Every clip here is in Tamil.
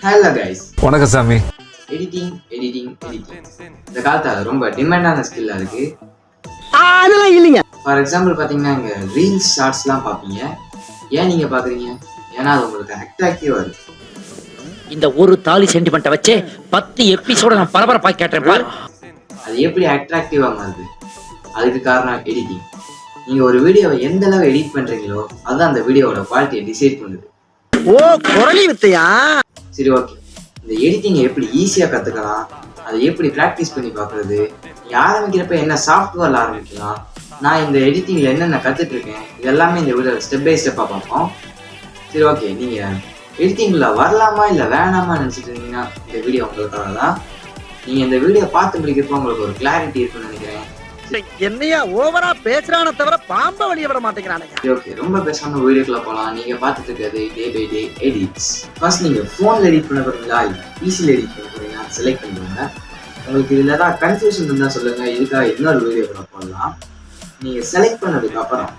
ஹலோ கைஸ், வணக்கம் சாமி. எடிட்டிங் இந்த காலத்தில் ரொம்ப டிமாண்டான ஸ்கில்லாக இருக்கு. அதெல்லாம் இல்லைங்க. ஃபார் எக்ஸாம்பிள் பார்த்தீங்கன்னா இங்கே ரீல்ஸ் ஷார்ட்ஸ்லாம் பார்ப்பீங்க. ஏன் நீங்கள் பார்க்குறீங்க? ஏன்னா அது உங்களுக்கு அட்ராக்டிவாக இருக்கு. இந்த ஒரு தாலி சென்டிமெண்ட்டை வச்சு 10 எபிசோட நான் பரபரப்பாக கேட்டேன் பாரு. அது எப்படி அட்ராக்டிவாக மாறுது? அதுக்கு காரணம் எடிட்டிங். நீங்கள் ஒரு வீடியோவை எந்த அளவு எடிட் பண்ணுறீங்களோ அதுதான் அந்த வீடியோவோட குவாலிட்டியை டிசைட் பண்ணுது. ஓ, குரலி வித்தையா? சரி, ஓகே. இந்த எடிட்டிங்கை எப்படி ஈஸியாக கற்றுக்கலாம், அதை எப்படி ப்ராக்டிஸ் பண்ணி பார்க்குறது, நீங்கள் ஆரம்பிக்கிறப்ப என்ன சாஃப்ட்வேரில் ஆரம்பிக்கலாம், நான் இந்த எடிட்டிங்கில் என்னென்ன கற்றுட்ருக்கேன், இது எல்லாமே இந்த வீடியோ ஸ்டெப் பை ஸ்டெப்பாக பார்ப்போம். சரி, ஓகே. நீங்கள் எடிட்டிங்கில் வரலாமா இல்லை வேணாமா நினச்சிட்டு இருந்தீங்கன்னா இந்த வீடியோ உங்களுக்காக தான். நீங்கள் இந்த வீடியோ பார்த்து முடிக்கிறப்ப உங்களுக்கு ஒரு கிளாரிட்டி இருக்குன்னு நினைக்கிறேன். என்னையா ஓவரா பேசுறானே தவிர பாம்ப வெளிய விட மாட்டேங்கிறானுங்க. ஓகே, ரொம்ப பேசாம வீடியோக்குள்ள போகலாம். நீங்க பார்த்துட்டு இருக்கிறது day by day edits. First நீங்க ஃபோன்ல எடிட் பண்ண போறீங்களா இல்லை பிசியில் எடிட் பண்ண போறீங்களா செலக்ட் பண்ணிக்கோங்க. உங்களுக்கு இதுல ஏதாவது கன்ஃபியூஷன் இருந்தா சொல்லுங்க, இதுக்காக இன்னொரு வீடியோக்குள்ள போடலாம். நீங்க செலக்ட் பண்ணதுக்கு அப்புறம்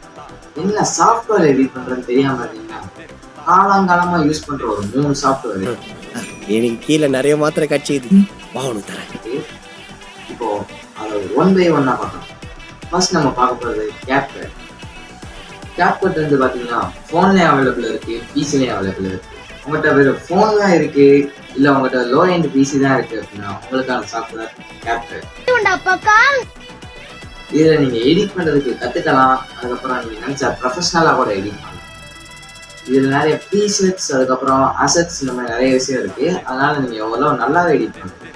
என்ன சாஃப்ட்வேர் எடிட் பண்றதுன்னு தெரியாம இருந்தீங்கன்னா காலங்காலமா யூஸ் பண்ற ஒரு 3 சாஃப்ட்வேர் எனக்கு கீழே நிறைய மாத்திரை கட்சி வாங்கணும் தரேன். இப்போ அதை 1 by 1 பார்க்கலாம். ஃபர்ஸ்ட் நம்ம பார்க்க போகிறது கேப்கட். கேப்கட் வந்து பார்த்தீங்கன்னா ஃபோன்லேயும் அவைலபிள் இருக்குது, பிசிலையும் அவைலபிள் இருக்குது. உங்கள்கிட்ட வெறும் ஃபோன் தான் இருக்குது, இல்லை உங்கள்கிட்ட லோ எண்ட் பிசி தான் இருக்குது அப்படின்னா உங்களுக்கான சாஃப்ட்வேர் கேப்கட். இதில் நீங்கள் எடிட் பண்ணுறதுக்கு கற்றுக்கலாம். அதுக்கப்புறம் நீங்கள் நினச்சா ப்ரொஃபஷ்னலாக கூட எடிட் பண்ணலாம். இதில் நிறைய ப்ரீசெட்ஸ், அதுக்கப்புறம் அசெட்ஸ், இந்த மாதிரி நிறைய விஷயம் இருக்குது. அதனால் நீங்கள் எவ்வளோ நல்லாவே எடிட் பண்ணுறீங்க.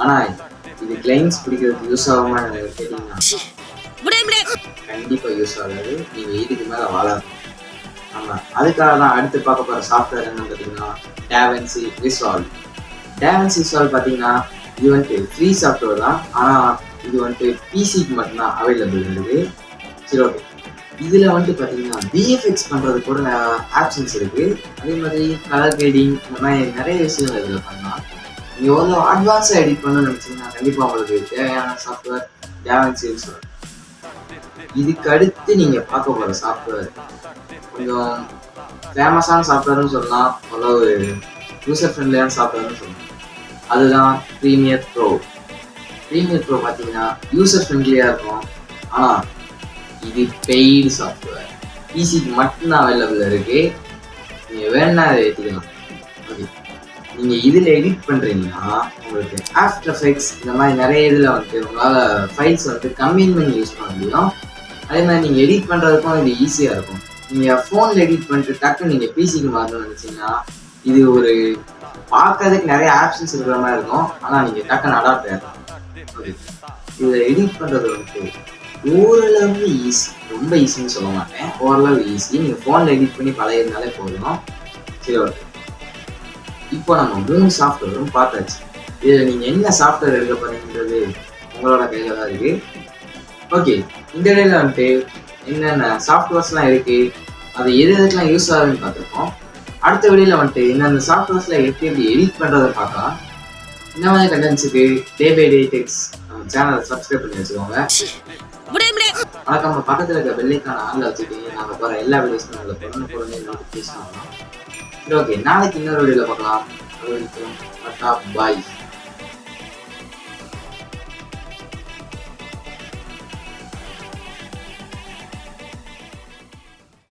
ஆனால் இது கிளைண்ட்ஸ் பிடிக்கிறதுக்கு யூஸ் ஆகுமா கேட்டீங்கன்னா கண்டிப்பா யூஸ் ஆகாது. நீங்க இதுக்கு மேல வாழாது. ஆமா, அதுக்காக தான் அடுத்து பார்க்க போற சாஃப்ட்வேர் என்னன்னு பார்த்தீங்கன்னா DaVinci Resolve. DaVinci Resolve பார்த்தீங்கன்னா இது வந்துட்டு ஃப்ரீ சாஃப்ட்வேர் தான், ஆனா இது வந்துட்டு பிசிக்கு மட்டும்தான் அவைலபிள் இருக்குது. சரி, ஓகே. இதுல வந்துட்டு பார்த்தீங்கன்னா விஎஃப்எக்ஸ் பண்றது கூட ஆப்ஷன்ஸ் இருக்கு. அதே மாதிரி கலர் கிரேடிங், இந்த மாதிரி நிறைய விஷயங்கள் இதுல பண்ணலாம். நீங்கள் எவ்வளோ அட்வான்ஸாக எடிட் பண்ணணும்னு நினச்சிங்கன்னா கண்டிப்பாக உங்களுக்கு தேவையான சாஃப்ட்வேர் DaVinci Resolve. இதுக்கு அடுத்து நீங்கள் பார்க்க போகிற சாஃப்ட்வேர் கொஞ்சம் ஃபேமஸான சாஃப்ட்வேர்னு சொல்லலாம், அவ்வளோ யூசர் ஃப்ரெண்ட்லியான சாஃப்ட்வேர்னு சொல்லலாம். அதுதான் ப்ரீமியர் ப்ரோ. ப்ரீமியர் ப்ரோ பார்த்தீங்கன்னா யூசர் ஃப்ரெண்ட்லியாக இருக்கும், ஆனால் இது பெய்டு சாஃப்ட்வேர். பிசிக்கு மட்டும்தான் அவைலபிள் இருக்குது. நீங்கள் வேணுன்னா அதை ஏற்றிக்கலாம். ஓகே, நீங்கள் இதில் எடிட் பண்ணுறீங்கன்னா உங்களுக்கு ஆஃப்டர் எஃபெக்ட்ஸ் இந்த மாதிரி நிறைய இதில் வந்துட்டு உங்களால் ஃபைல்ஸ் வந்துட்டு கம்பைன் பண்ணி யூஸ் பண்ண முடியும். அதே மாதிரி நீங்கள் எடிட் பண்ணுறதுக்கும் இது ஈஸியாக இருக்கும். நீங்கள் ஃபோனில் எடிட் பண்ணிட்டு டக்குன்னு நீங்கள் பிசிக்கு மாறணும்னு நினச்சிங்கன்னா இது ஒரு பார்க்கறதுக்கு நிறைய ஆப்ஷன்ஸ் இருக்கிற மாதிரி இருக்கும், ஆனால் நீங்கள் டக்குன்னு அடாப்ட் ஆகிடலாம். ஓகே, இதில் எடிட் பண்ணுறது வந்துட்டு ஓரளவு ஈஸி, ரொம்ப ஈஸின்னு சொல்ல மாட்டேன், ஓரளவு ஈஸி. நீங்கள் ஃபோனில் எடிட் பண்ணி பழகிருந்தாலே போதும். சரி, ஓகே. இப்போ நம்ம 3 சாஃப்ட்வேரும் பார்த்தாச்சு. இதில் நீங்கள் என்ன சாஃப்ட்வேர் எடுக்க போறீங்கிறது உங்களோட கையில் தான் இருக்குது. ஓகே, இந்த இடையில வந்துட்டு என்னென்ன சாஃப்ட்வேர்ஸ்லாம் இருக்குது, அது எதுக்கெல்லாம் யூஸ் ஆகுதுன்னு பார்த்துருக்கோம். அடுத்த வீடியோவில் வந்துட்டு என்னென்ன சாஃப்ட்வேர்ஸில் எப்படி எடிட் பண்ணுறதை பார்க்கலாம். இந்த மாதிரி கண்டென்ட்ஸுக்கு டே பை டே டெக்ஸ் நம்ம சேனலை சப்ஸ்கிரைப் பண்ணி வச்சுக்கோங்க. வணக்கம். பக்கத்தில் இருக்க பெல்லைக்கான ஆளில் வச்சுக்கிட்டீங்க, நாங்கள் போகிற எல்லா வீடியோஸும் உங்களை பொருளை நோட்டிஃபிகேஷன் ஆகலாம். ஓகே, நாளைக்கு இன்னொரு வீடியோவில் பார்க்கலாம். அது வரைக்கும் பாய்.